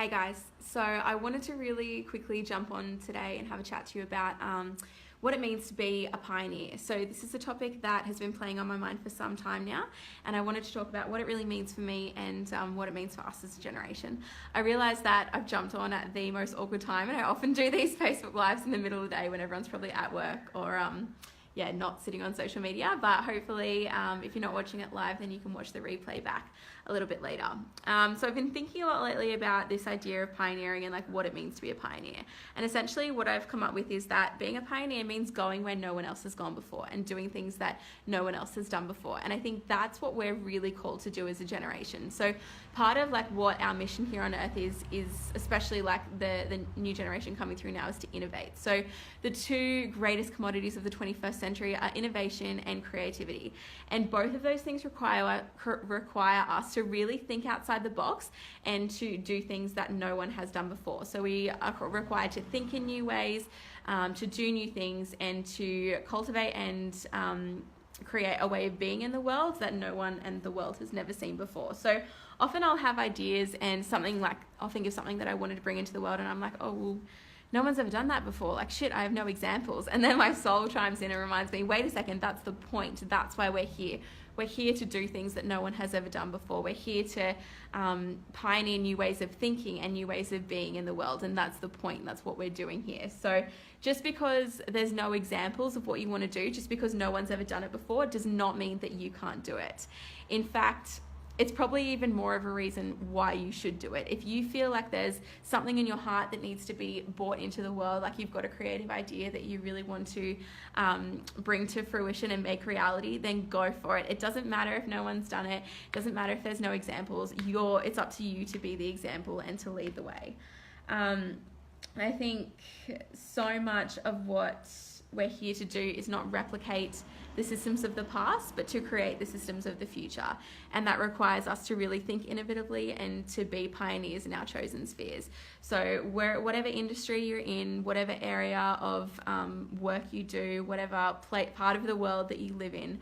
Hey guys, so I wanted to really quickly jump on today and have a chat to you about what it means to be a pioneer. So this is a topic that has been playing on my mind for some time now, and I wanted to talk about what it really means for me and what it means for us as a generation. I realised that I've jumped on at the most awkward time, and I often do these Facebook Lives in the middle of the day when everyone's probably at work or not sitting on social media, but hopefully if you're not watching it live, then you can watch the replay back a little bit later. So I've been thinking a lot lately about this idea of pioneering and like what it means to be a pioneer. And essentially what I've come up with is that being a pioneer means going where no one else has gone before and doing things that no one else has done before. And I think that's what we're really called to do as a generation. So part of like what our mission here on earth is especially like the new generation coming through now, is to innovate. So the two greatest commodities of the 21st century are innovation and creativity. And both of those things require us to really think outside the box and to do things that no one has done before. So we are required to think in new ways, to do new things, and to cultivate and create a way of being in the world that no one and the world has never seen before. So often I'll have ideas and I'll think of something that I wanted to bring into the world, and I'm like, oh, well, no one's ever done that before. Like, shit, I have no examples. And then my soul chimes in and reminds me, wait a second, that's the point. That's why we're here. We're here to do things that no one has ever done before. We're here to pioneer new ways of thinking and new ways of being in the world. And that's the point. That's what we're doing here. So just because there's no examples of what you want to do, just because no one's ever done it before, does not mean that you can't do it. In fact, it's probably even more of a reason why you should do it. If you feel like there's something in your heart that needs to be brought into the world, like you've got a creative idea that you really want to bring to fruition and make reality, then go for it. It doesn't matter if no one's done it. It doesn't matter if there's no examples. It's up to you to be the example and to lead the way. I think so much of what we're here to do is not replicate the systems of the past, but to create the systems of the future. And that requires us to really think innovatively and to be pioneers in our chosen spheres. So whatever industry you're in, whatever area of work you do, whatever part of the world that you live in,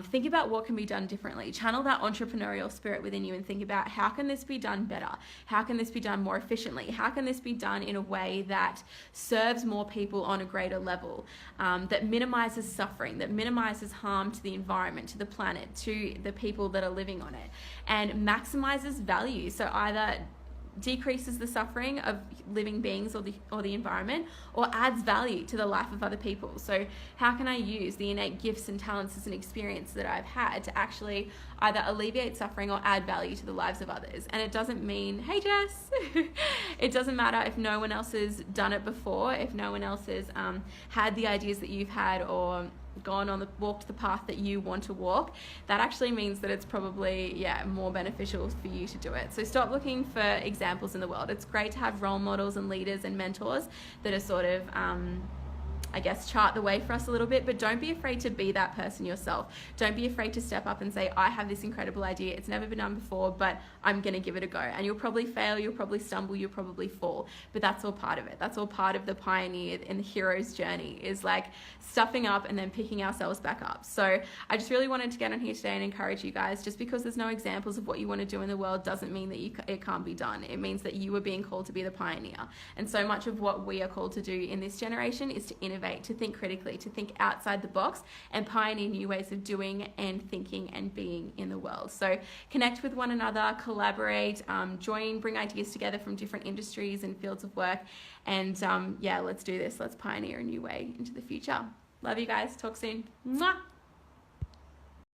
think about what can be done differently. Channel that entrepreneurial spirit within you and think about, how can this be done better? How can this be done more efficiently? How can this be done in a way that serves more people on a greater level, that minimizes suffering, that minimizes harm to the environment, to the planet, to the people that are living on it, and maximizes value. So either decreases the suffering of living beings or the environment, or adds value to the life of other people. So how can I use the innate gifts and talents and experience that I've had to actually either alleviate suffering or add value to the lives of others? And it doesn't mean, hey Jess, it doesn't matter if no one else has done it before, if no one else has had the ideas that you've had or walked the path that you want to walk. That actually means that it's probably more beneficial for you to do it. So stop looking for examples in the world. It's great to have role models and leaders and mentors that are sort of chart the way for us a little bit, but don't be afraid to be that person yourself. Don't be afraid to step up and say, I have this incredible idea. It's never been done before, but I'm going to give it a go. And you'll probably fail, you'll probably stumble, you'll probably fall, but that's all part of it. That's all part of the pioneer and the hero's journey, is like stuffing up and then picking ourselves back up. So I just really wanted to get on here today and encourage you guys, just because there's no examples of what you want to do in the world doesn't mean that it can't be done. It means that you are being called to be the pioneer. And so much of what we are called to do in this generation is to innovate, to think critically, to think outside the box and pioneer new ways of doing and thinking and being in the world. So connect with one another, collaborate, bring ideas together from different industries and fields of work, and let's do this. Let's pioneer a new way into the future. Love you guys. Talk soon. Mwah!